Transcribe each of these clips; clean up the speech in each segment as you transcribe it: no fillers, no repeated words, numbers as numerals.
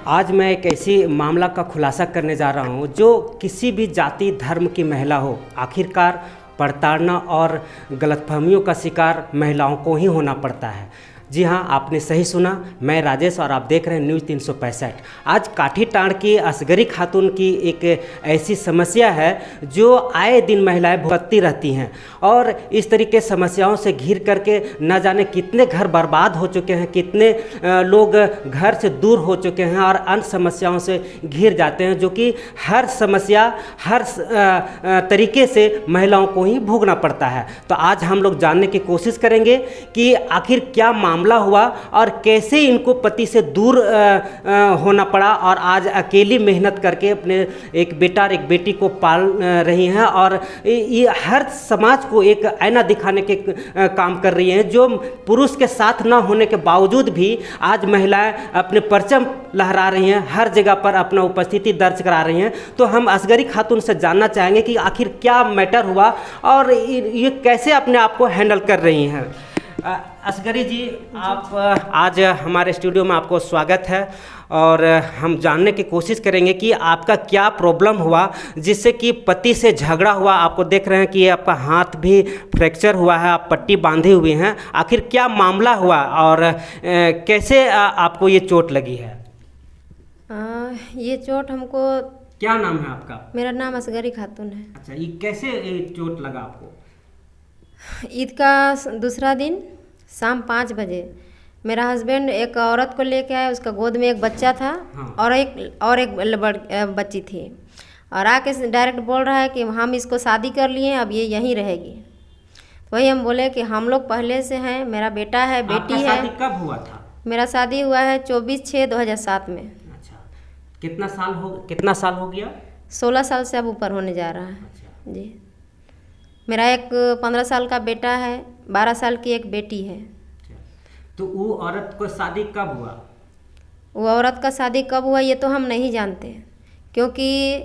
आज मैं एक ऐसी मामला का खुलासा करने जा रहा हूँ जो किसी भी जाति धर्म की महिला हो, आखिरकार प्रताड़ना और गलतफहमियों का शिकार महिलाओं को ही होना पड़ता है। जी हाँ, आपने सही सुना। मैं राजेश और आप देख रहे हैं न्यूज़ 365। आज काठीटाड़ की असगरी खातून की एक ऐसी समस्या है जो आए दिन महिलाएं भुगतती रहती हैं और इस तरीके समस्याओं से घिर करके न जाने कितने घर बर्बाद हो चुके हैं, कितने लोग घर से दूर हो चुके हैं और अन्य समस्याओं से घिर जाते हैं, जो कि हर समस्या हर तरीके से महिलाओं को ही भोगना पड़ता है। तो आज हम लोग जानने की कोशिश करेंगे कि आखिर क्या मामला हुआ और कैसे इनको पति से दूर होना पड़ा और आज अकेली मेहनत करके अपने एक बेटा और एक बेटी को पाल रही हैं और ये हर समाज को एक आईना दिखाने के काम कर रही हैं, जो पुरुष के साथ ना होने के बावजूद भी आज महिलाएं अपने परचम लहरा रही हैं, हर जगह पर अपना उपस्थिति दर्ज करा रही हैं। तो हम असगरी खातून से जानना चाहेंगे कि आखिर क्या मैटर हुआ और ये कैसे अपने आप को हैंडल कर रही हैं। असगरी जी, आप आज हमारे स्टूडियो में आपको स्वागत है और हम जानने की कोशिश करेंगे कि आपका क्या प्रॉब्लम हुआ जिससे कि पति से झगड़ा हुआ। आपको देख रहे हैं कि आपका हाथ भी फ्रैक्चर हुआ है, आप पट्टी बांधे हुए हैं। आखिर क्या मामला हुआ और कैसे आपको ये चोट लगी है? ये चोट हमको। क्या नाम है आपका? मेरा नाम असगरी खातून है। अच्छा, ये कैसे चोट लगा आपको? ईद का दूसरा दिन शाम 5 बजे मेरा हस्बैंड एक औरत को लेके आया, उसका गोद में एक बच्चा था। हाँ। और एक बच्ची थी और आके डायरेक्ट बोल रहा है कि हम इसको शादी कर लिए, अब ये यहीं रहेगी। तो वही हम बोले कि हम लोग पहले से हैं, मेरा बेटा है, बेटी है। शादी कब हुआ था? मेरा शादी हुआ है 24/6/2007 में। अच्छा, कितना साल हो गया? 16 साल से अब ऊपर होने जा रहा है। अच्छा। जी, मेरा एक 15 साल का बेटा है, 12 साल की एक बेटी है। तो वो औरत को शादी कब हुआ? वो औरत का शादी कब हुआ ये तो हम नहीं जानते, क्योंकि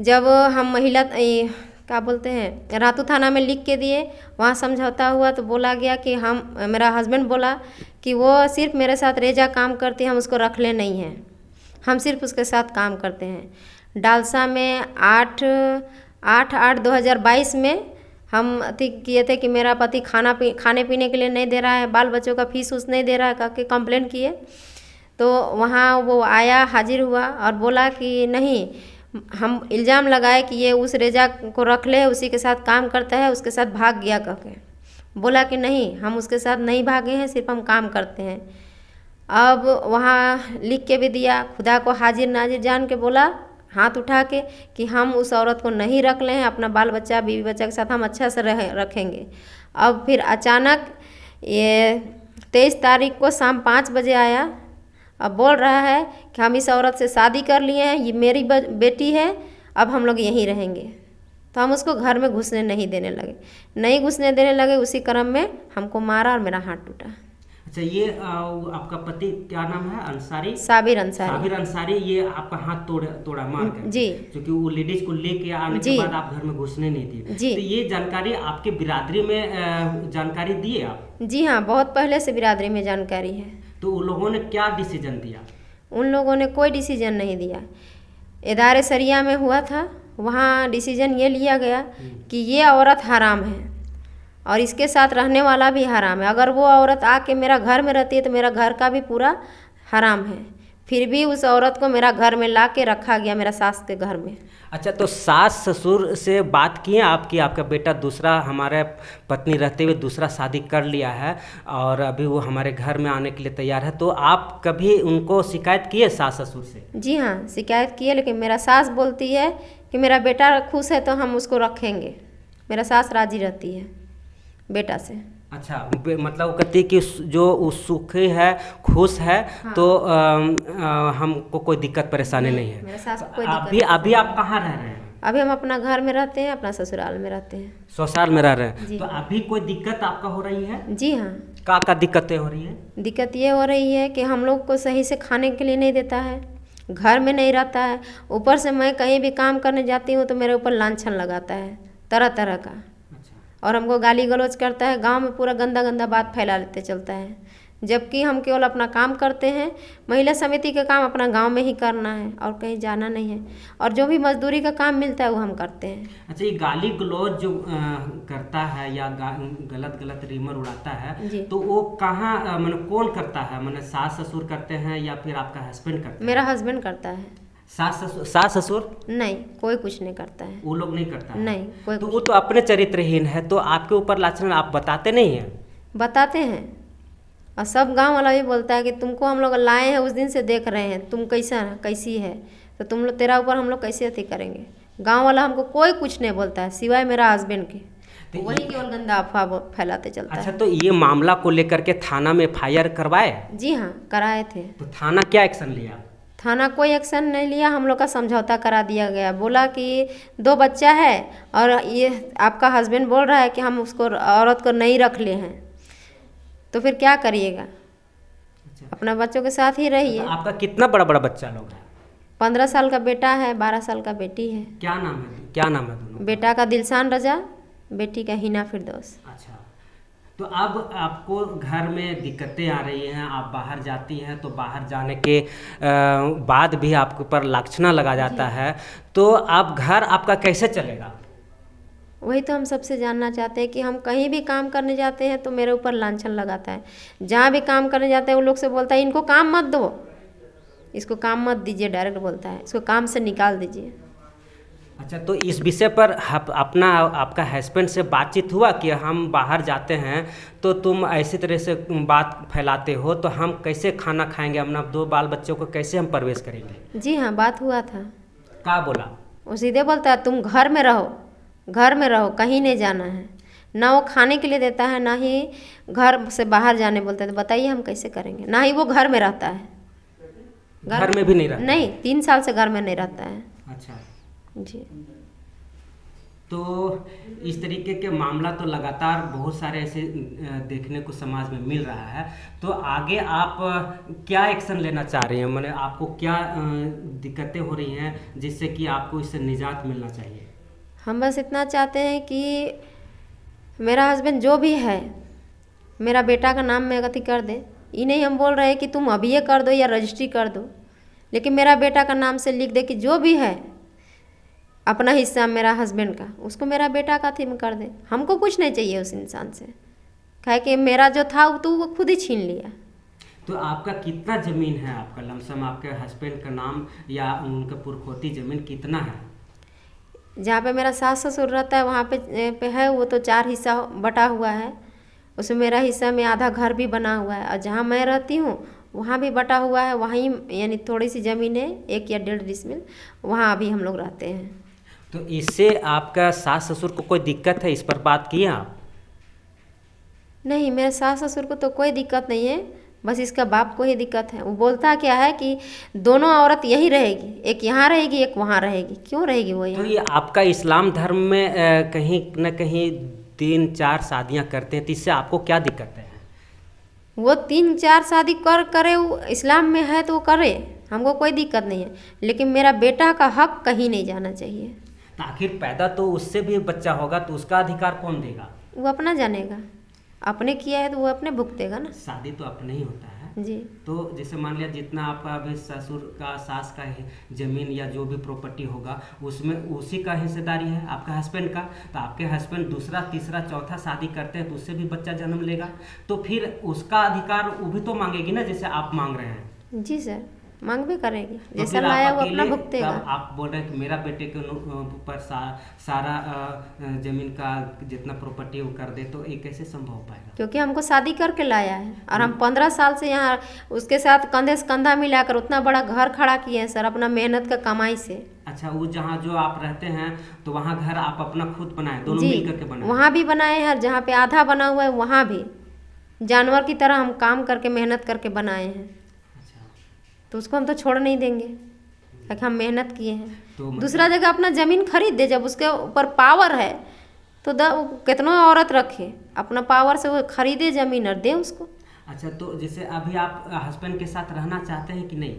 जब हम महिला क्या बोलते हैं रातू थाना में लिख के दिए, वहाँ समझौता हुआ तो बोला गया कि मेरा हस्बैंड बोला कि वो सिर्फ मेरे साथ रेजा काम करती है, हम उसको रख ले नहीं हैं, हम सिर्फ उसके साथ काम करते हैं। डालसा में 8/8/2022 में हम अति किए थे कि मेरा पति खाने पीने के लिए नहीं दे रहा है, बाल बच्चों का फीस उस नहीं दे रहा है करके कंप्लेंट किए। तो वहाँ वो आया, हाजिर हुआ और बोला कि नहीं, हम इल्ज़ाम लगाए कि ये उस रेजा को रख ले, उसी के साथ काम करता है, उसके साथ भाग गया करके। बोला कि नहीं, हम उसके साथ नहीं भागे हैं, सिर्फ हम काम करते हैं। अब वहाँ लिख के भी दिया, खुदा को हाजिर नाजिर जान के बोला हाथ उठा के कि हम उस औरत को नहीं रख ले हैं, अपना बाल बच्चा बीवी बच्चा के साथ हम अच्छा से रखेंगे। अब फिर अचानक ये 23 तारीख को शाम 5 बजे आया, अब बोल रहा है कि हम इस औरत से शादी कर लिए हैं, ये मेरी बेटी है, अब हम लोग यहीं रहेंगे। तो हम उसको घर में घुसने नहीं देने लगे। उसी क्रम में हमको मारा और मेरा हाथ टूटा। अच्छा, ये आपका पति क्या नाम है? अंसारी? साबिर अंसारी। ये आपका हाथ तोड़ा मार कर जी, क्योंकि वो लेडीज को लेके आने के बाद आप घर में घुसने नहीं दिए जी। तो ये जानकारी आपके बिरादरी में जानकारी दिए आप? जी हाँ, बहुत पहले से बिरादरी में जानकारी है। तो उन लोगों ने क्या डिसीजन दिया? उन लोगों ने कोई डिसीजन नहीं दिया। इदारे सरिया में हुआ था, वहाँ डिसीजन ये लिया गया कि ये औरत हराम है और इसके साथ रहने वाला भी हराम है। अगर वो औरत आके मेरा घर में रहती है तो मेरा घर का भी पूरा हराम है। फिर भी उस औरत को मेरा घर में ला के रखा गया, मेरा सास के घर में। अच्छा, तो सास ससुर से बात किए आपकी? आपका बेटा दूसरा, हमारे पत्नी रहते हुए दूसरा शादी कर लिया है और अभी वो हमारे घर में आने के लिए तैयार है, तो आप कभी उनको शिकायत किए सास ससुर से? जी हाँ, शिकायत किए, लेकिन मेरा सास बोलती है कि मेरा बेटा खुश है तो हम उसको रखेंगे। मेरा सास राजी रहती है बेटा से। अच्छा, मतलब वो कहती है कि जो सुखी है, खुश है। हाँ। तो हमको कोई दिक्कत परेशानी नहीं है। मेरे सास को कोई दिक्कत। अभी आप कहाँ रह रहे हैं? अभी हम अपना घर में रहते हैं, अपना ससुराल में रहते हैं। ससुराल में रह रहे हैं। तो अभी कोई दिक्कत आपका हो रही है? जी हाँ। क्या दिक्कतें हो रही है? दिक्कत ये हो रही है कि हम लोग को सही से खाने के लिए नहीं देता है, घर में नहीं रहता है, ऊपर से मैं कहीं भी काम करने जाती हूँ तो मेरे ऊपर लांछन लगाता है तरह तरह का। और हमको गाली गलौज करता है, गांव में पूरा गंदा गंदा बात फैला लेते चलता है। जबकि हम केवल अपना काम करते हैं। महिला समिति का काम अपना गांव में ही करना है और कहीं जाना नहीं है, और जो भी मजदूरी का काम मिलता है वो हम करते हैं। अच्छा, ये गाली गलौज जो करता है या गलत गलत रीमर उड़ाता है, तो वो कहाँ मतलब कौन करता है? मतलब सास ससुर करते हैं या फिर आपका हस्बैंड करता है? मेरा हस्बैंड करता है। सास ससुर नहीं, कोई कुछ नहीं करता है। वो लोग नहीं करता है? नहीं, कोई तो वो तो अपने चरित्रहीन है, तो आपके ऊपर लाछन आप बताते नहीं हैं? बताते हैं, और सब गांव वाला भी बोलता है कि तुमको हम लोग लाए हैं, उस दिन से देख रहे हैं तुम कैसी है, तो तुम लोग तेरा ऊपर हम लोग कैसे अति करेंगे। गांव वाला हमको कोई कुछ नहीं बोलता है सिवाय मेरा हस्बैंड के, तो वही केवल गंदा अफवाह फैलाते चलता है। अच्छा, तो ये मामला को लेकर के थाना में FIR करवाए? जी हाँ, कराए थे। तो थाना क्या एक्शन लिया? थाना कोई एक्शन नहीं लिया, हम लोग का समझौता करा दिया गया। बोला कि 2 बच्चा है और ये आपका हस्बैंड बोल रहा है कि हम उसको औरत को नहीं रख ले हैं, तो फिर क्या करिएगा। अच्छा। अपना बच्चों के साथ ही रहिए। तो आपका कितना बड़ा बड़ा बच्चा लोग है? 15 साल का बेटा है, 12 साल का बेटी है। क्या नाम है? क्या नाम है दोनों? बेटा का दिलशान रजा, बेटी का हिना फिरदौस। अच्छा, तो अब आपको घर में दिक्कतें आ रही हैं, आप बाहर जाती हैं, तो बाहर जाने के बाद भी आपके ऊपर लांछना लगा जाता है, तो आप घर आपका कैसे चलेगा? वही तो हम सबसे जानना चाहते हैं कि हम कहीं भी काम करने जाते हैं तो मेरे ऊपर लांछन लगाता है। जहाँ भी काम करने जाते हैं वो लोग से बोलता है इनको काम मत दो, इसको काम मत दीजिए, डायरेक्ट बोलता है इसको काम से निकाल दीजिए। अच्छा, तो इस विषय पर आपका हस्बैंड से बातचीत हुआ कि हम बाहर जाते हैं तो तुम ऐसी तरह से बात फैलाते हो, तो हम कैसे खाना खाएंगे, अपना 2 बाल बच्चों को कैसे हम परवेश करेंगे? जी हाँ, बात हुआ था। क्या बोला? वो सीधे बोलता है तुम घर में रहो, घर में रहो, कहीं नहीं जाना है। ना वो खाने के लिए देता है, ना ही घर से बाहर जाने बोलता है। तो बताइए हम कैसे करेंगे। ना ही वो घर में रहता है, घर में भी नहीं रहता? नहीं, 3 साल से घर में नहीं रहता है। अच्छा जी। तो इस तरीके के मामला तो लगातार बहुत सारे ऐसे देखने को समाज में मिल रहा है, तो आगे आप क्या एक्शन लेना चाह रही हैं? मतलब आपको क्या दिक्कतें हो रही हैं जिससे कि आपको इससे निजात मिलना चाहिए? हम बस इतना चाहते हैं कि मेरा हस्बैंड जो भी है, मेरा बेटा का नाम में अगति कर दे। ये नहीं हम बोल रहे हैं कि तुम अभी ये कर दो या रजिस्ट्री कर दो, लेकिन मेरा बेटा का नाम से लिख दे कि जो भी है अपना हिस्सा मेरा हस्बैंड का, उसको मेरा बेटा का थी में कर दे। हमको कुछ नहीं चाहिए उस इंसान से, कहे कि मेरा जो था तो वो खुद ही छीन लिया। तो आपका कितना ज़मीन है, आपका लमसम आपके हस्बैंड का नाम या उनका पुरखौती ज़मीन कितना है? जहाँ पे मेरा सास ससुर रहता है वहाँ पे है, वो तो 4 हिस्सा बटा हुआ है। उसमें मेरा हिस्सा में आधा घर भी बना हुआ है, और जहाँ मैं रहती हूँ वहाँ भी बटा हुआ है। वहीं यानी थोड़ी सी ज़मीन है, 1 या 1.5 डिसमिल, वहाँ अभी हम लोग रहते हैं। तो इससे आपका सास ससुर को कोई दिक्कत है? इस पर बात किए आप? नहीं, मेरे सास ससुर को तो कोई दिक्कत नहीं है, बस इसका बाप को ही दिक्कत है। वो बोलता क्या है कि दोनों औरत यही रहेगी, एक यहाँ रहेगी एक वहाँ रहेगी। क्यों रहेगी वो यहाँ? तो ये आपका इस्लाम धर्म में कहीं न कहीं 3-4 शादियाँ करते हैं, तो इससे आपको क्या दिक्कत है? वो 3-4 शादी करे, वो इस्लाम में है तो वो करे, हमको कोई दिक्कत नहीं है, लेकिन मेरा बेटा का हक कहीं नहीं जाना चाहिए। तो आखिर पैदा तो उससे भी बच्चा होगा, तो उसका अधिकार कौन देगा? वो अपना जानेगा, अपने किया है तो वो अपने भुगतेगा ना। शादी तो अपने ही होता है जी। तो जैसे मान लिया जितना आपका अभी ससुर का सास का जमीन या जो भी प्रॉपर्टी होगा उसमें उसी का हिस्सेदारी है आपका हस्बैंड का, तो आपके हस्बैंड दूसरा तीसरा चौथा शादी करते हैं तो उससे भी बच्चा जन्म लेगा, तो फिर उसका अधिकार वो भी तो मांगेगी ना, जैसे आप मांग रहे हैं। जी सर, मांग भी करेगी, तो जैसा लाया वो अपना भुगतेगा। आप बोल रहे हैं कि मेरा बेटे के ऊपर सारा जमीन का जितना प्रॉपर्टी वो कर दे, तो ये कैसे संभव हो पाएगा? क्योंकि हमको शादी करके लाया है और हम 15 साल से यहाँ उसके साथ कंधे से कंधा मिलाकर उतना बड़ा घर खड़ा किए हैं सर, अपना मेहनत का कमाई से। अच्छा, वो जहाँ जो आप रहते हैं तो वहाँ घर आप अपना खुद बनाए, दोनों मिल करके बनाए? वहाँ भी बनाए हैं, जहाँ पे आधा बना हुआ है वहाँ भी जानवर की तरह हम काम करके मेहनत करके बनाए हैं। तो उसको हम तो छोड़ नहीं देंगे, क्योंकि हम मेहनत किए हैं। तो दूसरा जगह अपना ज़मीन खरीद दे, जब उसके ऊपर पावर है तो कितनों औरत रखे, अपना पावर से वो खरीदे ज़मीन और दे उसको। अच्छा, तो जैसे अभी आप हस्बैंड के साथ रहना चाहते हैं कि नहीं?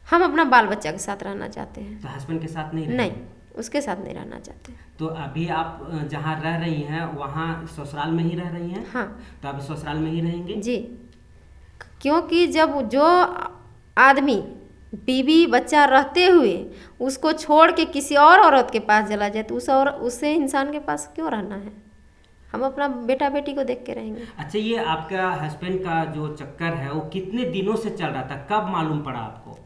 हम अपना बाल बच्चा के साथ रहना चाहते हैं। तो हस्बैंड के साथ नहीं? नहीं, उसके साथ नहीं रहना चाहते। तो अभी आप जहाँ रह रही हैं वहाँ ससुराल में ही रह रही हैं? हाँ। तो आप ससुराल में ही रहेंगे? जी। क्योंकि जब जो आदमी बीवी बच्चा रहते हुए उसको छोड़ के किसी और औरत के पास चला जाए तो उससे इंसान के पास क्यों रहना है? हम अपना बेटा बेटी को देख के रहेंगे। अच्छा, ये आपका हस्बैंड का जो चक्कर है वो कितने दिनों से चल रहा था, कब मालूम पड़ा आपको?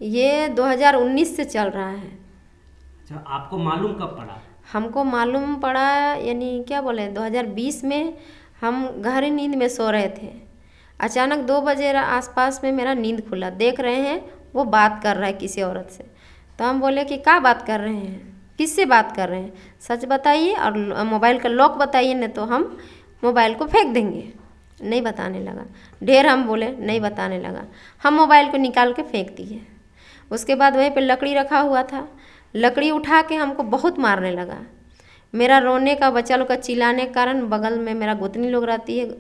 ये 2019 से चल रहा है। अच्छा, आपको मालूम कब पड़ा? हमको मालूम पड़ा यानी क्या बोले 2020 में हम गहरी नींद में सो रहे थे। अचानक 2 बजे आसपास में मेरा नींद खुला, देख रहे हैं वो बात कर रहा है किसी औरत से। तो हम बोले कि क्या बात कर रहे हैं, किससे बात कर रहे हैं, सच बताइए और मोबाइल का लॉक बताइए, नहीं तो हम मोबाइल को फेंक देंगे। नहीं बताने लगा, ढेर हम बोले, नहीं बताने लगा। हम मोबाइल को निकाल के फेंक दिए। उसके बाद वहीं पे लकड़ी रखा हुआ था, लकड़ी उठा के हमको बहुत मारने लगा। मेरा रोने का, बच्चा लोग का चिल्लाने के कारण बगल में मेरा गोतनी लोग रहती है,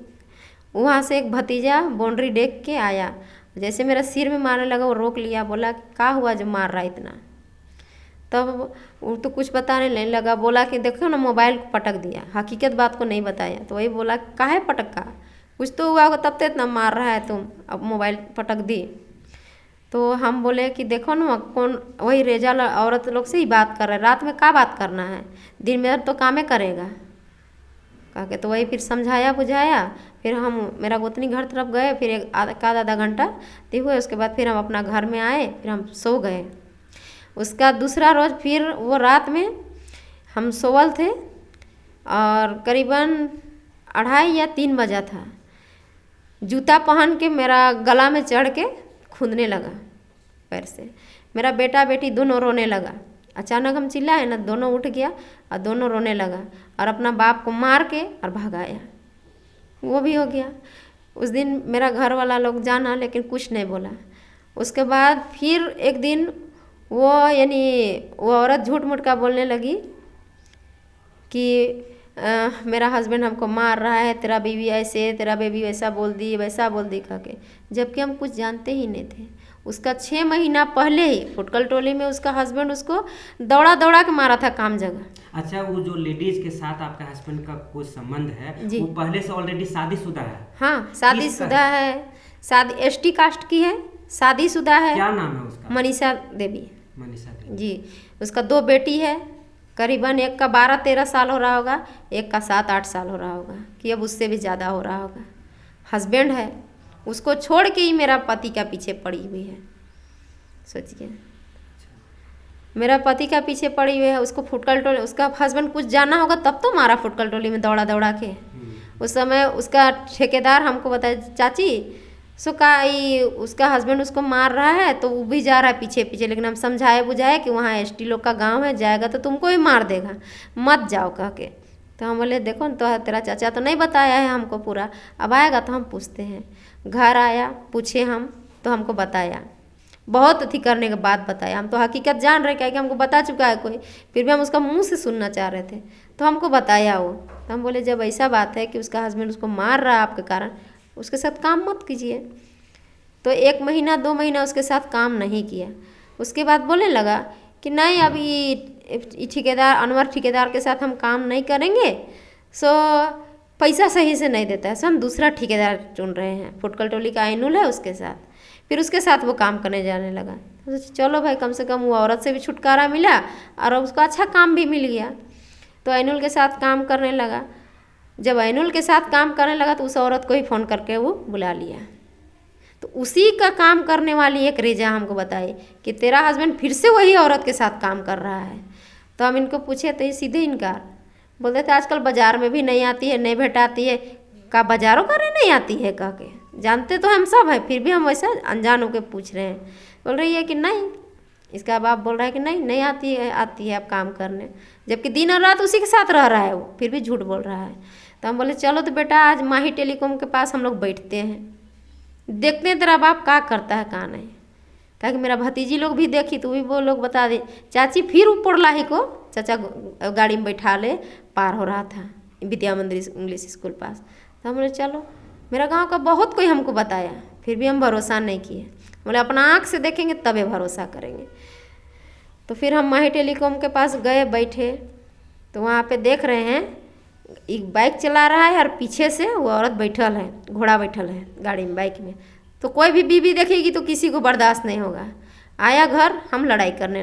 वहाँ से एक भतीजा बाउंड्री देख के आया, जैसे मेरा सिर में मारने लगा वो रोक लिया, बोला क्या हुआ जो मार रहा इतना। तब वो तो कुछ बताने नहीं लगा, बोला कि देखो ना मोबाइल को पटक दिया, हकीकत बात को नहीं बताया। तो वही बोला काहे पटका, कुछ तो हुआ होगा तब तो इतना मार रहा है तुम, अब मोबाइल पटक दी। तो हम बोले कि देखो ना कौन, वही रेजा औरत लोग से ही बात कर रहा है, रात में क्या बात करना है, दिन में तो कामे करेगा कह के। तो वही फिर समझाया बुझाया, फिर हम मेरा गोतनी घर तरफ गए, फिर एक आधा घंटा ते हुए, उसके बाद फिर हम अपना घर में आए, फिर हम सो गए। उसका दूसरा रोज़ फिर वो रात में हम सोवल थे और करीबन 2:30 या 3 बजा था, जूता पहन के मेरा गला में चढ़ के खूंदने लगा पैर से। मेरा बेटा बेटी दोनों रोने लगा। अचानक हम चिल्लाए ना, दोनों उठ गया और दोनों रोने लगा और अपना बाप को मार के और भगाया। वो भी हो गया। उस दिन मेरा घर वाला लोग जाना लेकिन कुछ नहीं बोला। उसके बाद फिर एक दिन वो यानी वो औरत झूठ मूठ का बोलने लगी कि मेरा हस्बैंड हमको मार रहा है, तेरा बीवी ऐसे, तेरा बेबी वैसा बोल दी, वैसा बोल दी कह के, जबकि हम कुछ जानते ही नहीं थे। उसका 6 महीना पहले ही फुटकल टोली में उसका हस्बैंड उसको दौड़ा दौड़ा के मारा था काम जगह। अच्छा, वो जो लेडीज के साथ आपका हस्बैंड का कोई संबंध है जी, वो पहले से ऑलरेडी शादीशुदा है? हाँ, शादीशुदा है, शादी ST कास्ट की है, शादीशुदा है। क्या नाम है उसका? मनीषा देवी। मनीषा देवी जी। उसका 2 बेटी है, करीबन एक का 12-13 साल हो रहा होगा, एक का 7-8 साल हो रहा होगा, कि अब उससे भी ज़्यादा हो रहा होगा। हस्बैंड है, उसको छोड़ के ही मेरा पति का पीछे पड़ी हुई है। सोचिए, मेरा पति का पीछे पड़ी हुई है। उसको फुटकल टोली, उसका हस्बैंड कुछ जाना होगा तब तो मारा फुटकल टोली में दौड़ा दौड़ा के। उस समय उसका ठेकेदार हमको बताया, चाची सो का उसका हस्बैंड उसको मार रहा है तो वो भी जा रहा है पीछे पीछे, लेकिन हम समझाए बुझाए कि वहाँ ST लोग का गांव है, जाएगा तो तुमको ही मार देगा, मत जाओ कह के। तो हम बोले देखो न, तो तेरा चाचा तो नहीं बताया है हमको पूरा, अब आएगा तो हम पूछते हैं। घर आया, पूछे हम तो हमको बताया, बहुत अथी करने के बाद बताया। हम तो हकीकत जान रहे, क्या कि हमको बता चुका है कोई, फिर भी हम उसका मुँह से सुनना चाह रहे थे। तो हमको बताया वो। तो हम बोले जब ऐसा बात है कि उसका हस्बैंड उसको मार रहा है आपके कारण, उसके साथ काम मत कीजिए। तो 1 महीना 2 महीना उसके साथ काम नहीं किया। उसके बाद बोलने लगा कि नहीं अभी ठेकेदार, अनवर ठेकेदार के साथ हम काम नहीं करेंगे, सो पैसा सही से नहीं देता है, सो हम दूसरा ठेकेदार चुन रहे हैं। फुटकल टोली का आइनुल है उसके साथ, फिर उसके साथ वो काम करने जाने लगा। तो चलो भाई, कम से कम वो औरत से भी छुटकारा मिला और उसको अच्छा काम भी मिल गया। तो आइनुल के साथ काम करने लगा। जब आइनुल के साथ काम करने लगा तो उस औरत को ही फ़ोन करके वो बुला लिया। तो उसी का काम करने वाली एक रेजा हमको बताई कि तेरा हस्बैंड फिर से वही औरत के साथ काम कर रहा है। तो हम इनको पूछे तो ये सीधे इनकार बोलते थे, आजकल बाज़ार में भी नहीं आती है, नहीं भेटाती है, का बाज़ारों करने नहीं आती है कह के। जानते तो हम सब हैं, फिर भी हम वैसा अनजान होकर पूछ रहे हैं। बोल रही है कि नहीं, इसका बाप बोल रहा है कि नहीं आती है, आती है अब काम करने, जबकि दिन और रात उसी के साथ रह रहा है वो, फिर भी झूठ बोल रहा है। तो हम बोले चलो तो बेटा आज माही टेलीकॉम के पास हम लोग बैठते हैं, देखते हैं तेरा बाप क्या करता है कहाँ नहीं। कहा कि मेरा भतीजी लोग भी देखी तो वो लोग बता दे। चाची फिर ऊपर लाही को चाचा गाड़ी में बैठा ले, पार हो रहा था विद्या मंदिर इंग्लिश स्कूल पास। तो हम बोले चलो, मेरा गांव का बहुत कोई हमको बताया, फिर भी हम भरोसा नहीं किए। बोले अपना आँख से देखेंगे तबे भरोसा करेंगे। तो फिर हम माही टेलीकॉम के पास गए, बैठे, तो वहाँ पे देख रहे हैं एक बाइक चला रहा है और पीछे से वो औरत बैठल है, घोड़ा बैठल है गाड़ी में, बाइक में। तो कोई भी बीवी देखेगी तो किसी को बर्दाश्त नहीं होगा। आया घर, हम लड़ाई करने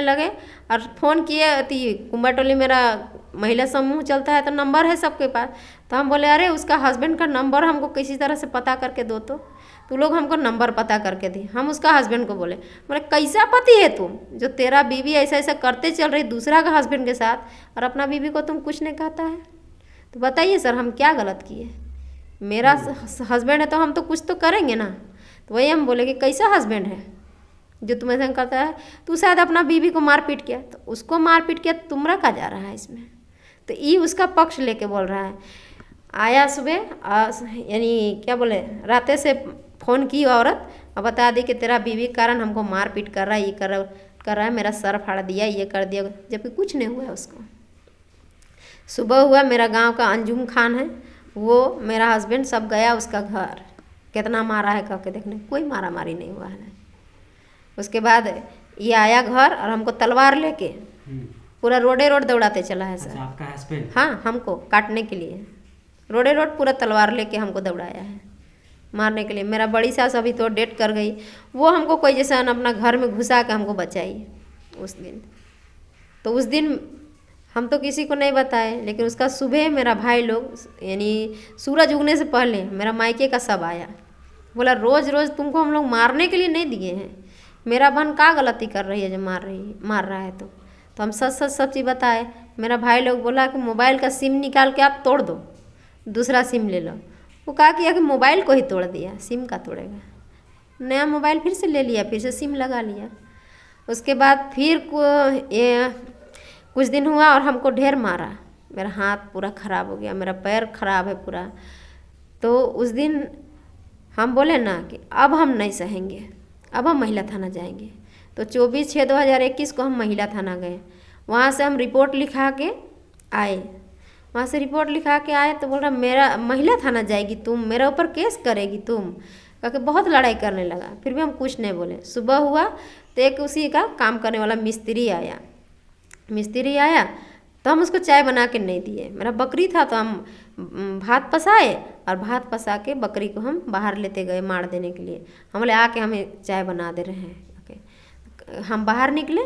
लगे और फ़ोन किए। अति कुंभा टोली मेरा महिला समूह चलता है तो नंबर है सबके पास। तो हम बोले अरे उसका हस्बैंड का नंबर हमको किसी तरह से पता करके दो। तो लोग हमको नंबर पता करके दी। हम उसका हस्बैंड को बोले कैसा पति है तुम जो तेरा बीवी ऐसा ऐसा करते चल रही दूसरा का हस्बैंड के साथ, और अपना बीवी को तुम कुछ नहीं कहता है। तो बताइए सर हम क्या गलत किए? मेरा हस्बैंड है तो हम तो कुछ तो करेंगे ना। तो वही हम बोले कि कैसा हस्बैंड है जो तुम्हें ऐसा करता है? तू शायद अपना बीवी को मारपीट किया, तो उसको मारपीट किया, तुम्हारा का जा रहा है इसमें? तो ये उसका पक्ष लेके बोल रहा है। आया सुबह यानी क्या बोले राते से फ़ोन की औरत और बता दी कि तेरा बीवी के कारण हमको मारपीट कर रहा है, ये कर रहा है, मेरा सर फाड़ दिया, ये कर दिया, जबकि कुछ नहीं हुआ उसको। सुबह हुआ, मेरा गांव का अंजुम खान है वो, मेरा हस्बैंड सब गया उसका घर, कितना मारा है करके देखने, कोई मारा मारी नहीं हुआ है। उसके बाद ये आया घर और हमको तलवार लेके पूरा रोड दौड़ाते चला है सर। आपका हस्बैंड? हाँ, हमको काटने के लिए रोड पूरा तलवार लेके हमको दौड़ाया है मारने के लिए। मेरा बड़ी सास अभी तो डेट कर गई, वो हमको कोई जैसा अपना घर में घुसा के हमको बचाई उस दिन। तो उस दिन हम तो किसी को नहीं बताए, लेकिन उसका सुबह मेरा भाई लोग यानी सूरज उगने से पहले मेरा मायके का सब आया, बोला रोज़ रोज़ तुमको हम लोग मारने के लिए नहीं दिए हैं, मेरा बहन क्या गलती कर रही है जो मार रहा है। तो हम सच सब चीज़ बताए। मेरा भाई लोग बोला कि मोबाइल का सिम निकाल के आप तोड़ दो, दूसरा सिम ले लो। वो कहा कि आखिर मोबाइल को ही तोड़ दिया, सिम का तोड़ेगा। नया मोबाइल फिर से ले लिया, फिर से सिम लगा लिया। उसके बाद फिर कुछ दिन हुआ और हमको ढेर मारा, मेरा हाथ पूरा ख़राब हो गया, मेरा पैर ख़राब है पूरा। तो उस दिन हम बोले ना कि अब हम नहीं सहेंगे, अब हम महिला थाना जाएंगे। तो 24/6/2021 को हम महिला थाना गए। वहाँ से हम रिपोर्ट लिखा के आए। तो बोल रहा मेरा महिला थाना जाएगी तुम, मेरे ऊपर केस करेगी तुम, करके बहुत लड़ाई करने लगा। फिर भी हम कुछ नहीं बोले। सुबह हुआ तो एक उसी का काम करने वाला मिस्त्री आया तो हम उसको चाय बना के नहीं दिए। मेरा बकरी था तो हम भात पसाए और भात पसा के बकरी को हम बाहर लेते गए मार देने के लिए। हम बोले आके हमें चाय बना दे रहे हैं। हम बाहर निकले,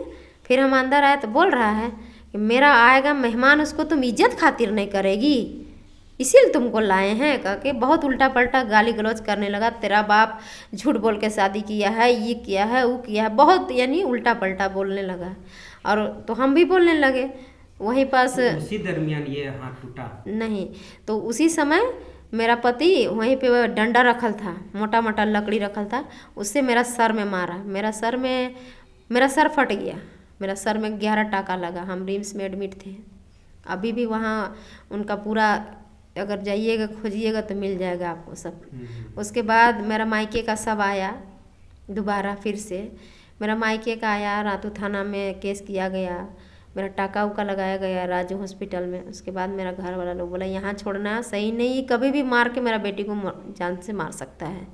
फिर हम अंदर आए तो बोल रहा है कि मेरा आएगा मेहमान, उसको तुम इज्जत खातिर नहीं करेगी, इसीलिए तुमको लाए हैं, करके बहुत उल्टा पल्टा गाली गलौज करने लगा। तेरा बाप झूठ बोल के शादी किया है, ये किया है, वो किया है, बहुत यानी उल्टा पल्टा बोलने लगा। और तो हम भी बोलने लगे वहीं पास। उसी दरमियान ये हाथ टूटा? नहीं, तो उसी समय मेरा पति वहीं पे डंडा रखल था, मोटा मोटा लकड़ी रखल था, उससे मेरा सर में मारा। मेरा सर फट गया, मेरा सर में 11 टाका लगा। हम रिम्स में एडमिट थे। अभी भी वहाँ उनका पूरा अगर जाइएगा खोजिएगा तो मिल जाएगा आपको सब। उसके बाद मेरा मायके का सब आया दोबारा, फिर से मेरा मायके का आया, रातू थाना में केस किया गया, मेरा टाका उका लगाया गया राजू हॉस्पिटल में। उसके बाद मेरा घर वाला लोग बोला यहाँ छोड़ना सही नहीं, कभी भी मार के मेरा बेटी को जान से मार सकता है।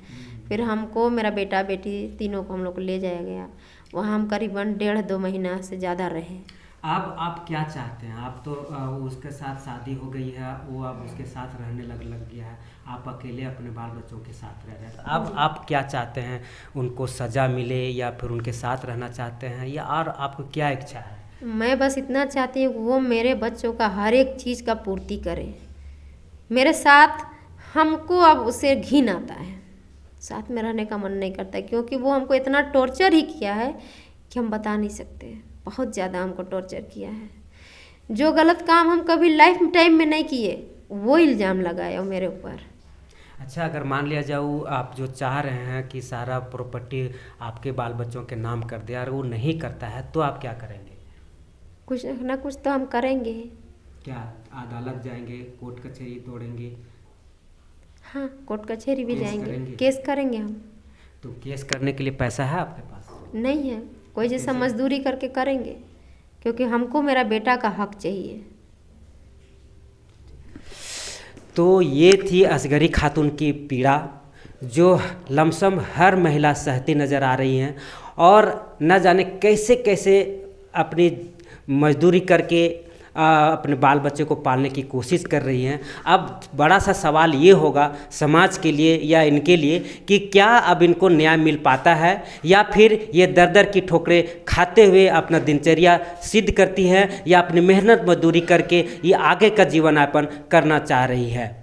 फिर हमको, मेरा बेटा बेटी तीनों को हम लोग को ले जाया गया। वहाँ हम करीबन 1.5-2 महीना से ज़्यादा रहे। अब आप क्या चाहते हैं? आप तो उसके साथ शादी हो गई है, वो अब उसके साथ रहने लग गया है, आप अकेले अपने बाल बच्चों के साथ रह रहे हैं। अब आप क्या चाहते हैं? उनको सज़ा मिले या फिर उनके साथ रहना चाहते हैं, या और आपको क्या इच्छा है? मैं बस इतना चाहती हूँ वो मेरे बच्चों का हर एक चीज़ का पूर्ति करे मेरे साथ। हमको अब उससे घिन आता है, साथ में रहने का मन नहीं करता, क्योंकि वो हमको इतना टॉर्चर ही किया है कि हम बता नहीं सकते। बहुत ज़्यादा हमको टॉर्चर किया है। जो गलत काम हम कभी लाइफ टाइम में नहीं किए वो इल्ज़ाम लगाया मेरे ऊपर। अच्छा, अगर मान लिया जाओ आप जो चाह रहे हैं कि सारा प्रॉपर्टी आपके बाल बच्चों के नाम कर दे और वो नहीं करता है, तो आप क्या करेंगे? कुछ ना कुछ तो हम करेंगे। क्या अदालत जाएंगे, कोर्ट कचहरी तोड़ेंगे? हाँ, कोर्ट कचहरी भी जाएंगे, केस करेंगे हम। तो केस करने के लिए पैसा है आपके पास? नहीं है, कोई जैसा मजदूरी करके करेंगे, क्योंकि हमको मेरा बेटा का हक चाहिए। तो ये थी असगरी खातून की पीड़ा, जो लमसम हर महिला सहती नज़र आ रही हैं, और न जाने कैसे कैसे अपनी मजदूरी करके अपने बाल बच्चे को पालने की कोशिश कर रही हैं। अब बड़ा सा सवाल ये होगा समाज के लिए या इनके लिए कि क्या अब इनको न्याय मिल पाता है या फिर ये दर दर की ठोकरें खाते हुए अपना दिनचर्या सिद्ध करती है या अपनी मेहनत मजदूरी करके ये आगे का जीवन यापन करना चाह रही है।